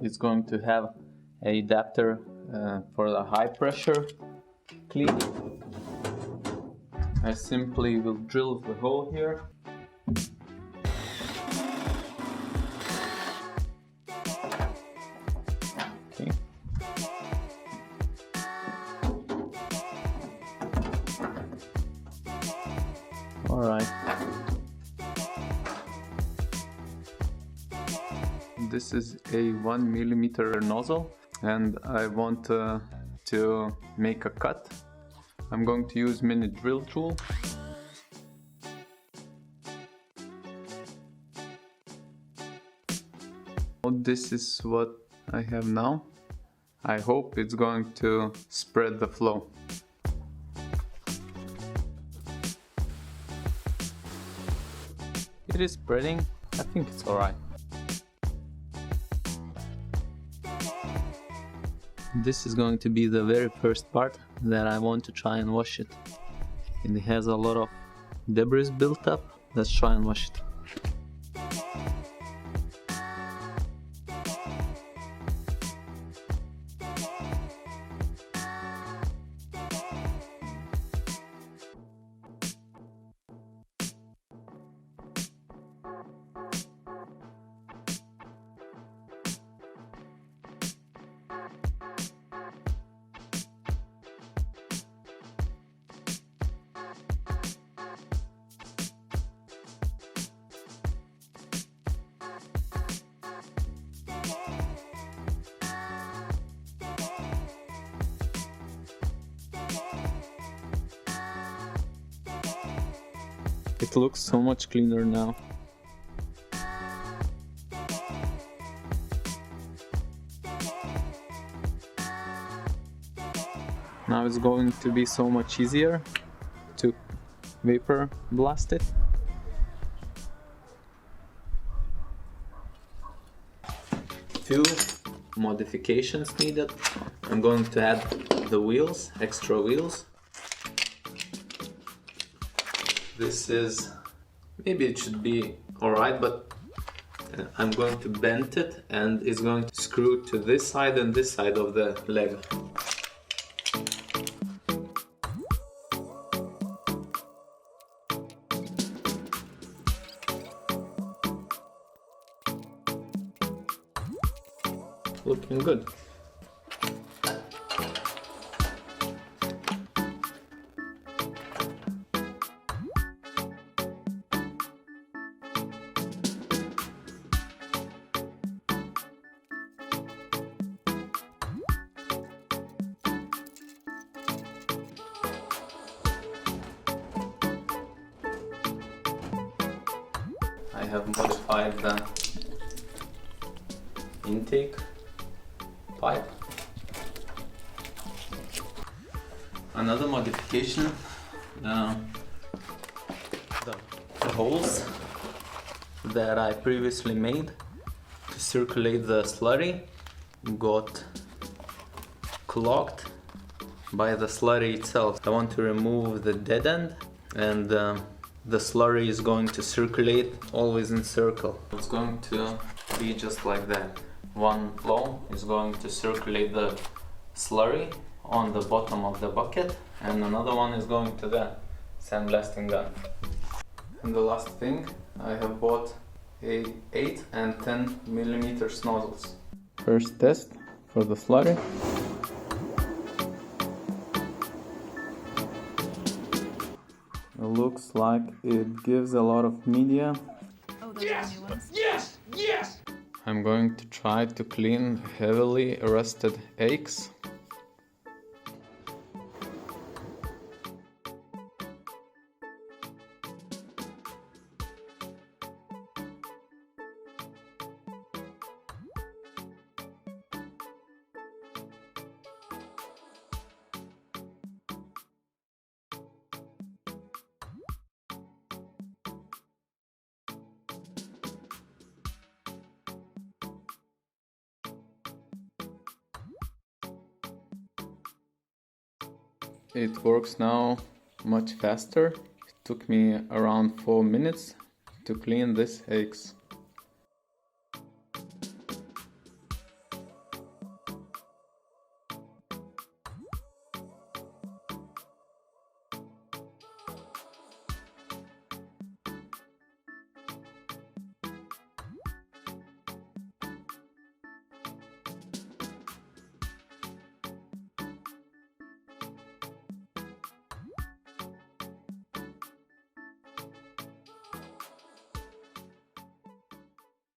is going to have an adapter for the high pressure cleaning. I simply will drill the hole here. Okay. All right. This is a 1 millimeter nozzle, and I want to make a cut. I'm going to use mini drill tool. This is what I have now. I hope it's going to spread the flow. It is spreading. I think it's alright. This is going to be the very first part that I want to try and wash it. And it has a lot of debris built up. Let's try and wash it. It looks so much cleaner now. Now it's going to be so much easier to vapor blast it. Few modifications needed. I'm going to add the wheels, extra wheels. This is, maybe it should be alright, but I'm going to bend it and it's going to screw to this side and this side of the leg. Looking good. I have modified the intake pipe. Another modification, the holes that I previously made to circulate the slurry got clogged by the slurry itself. I want to remove the dead end, and the slurry is going to circulate always in circle. It's going to be just like that. One flow is going to circulate the slurry on the bottom of the bucket, and another one is going to the sandblasting gun. And the last thing, I have bought a 8 and 10 millimeters nozzles. First test for the slurry. It looks like it gives a lot of media. Oh, those are new ones. Yes! Yes! I'm going to try to clean heavily rusted eggs. It works now much faster. It took me around 4 minutes to clean these eggs.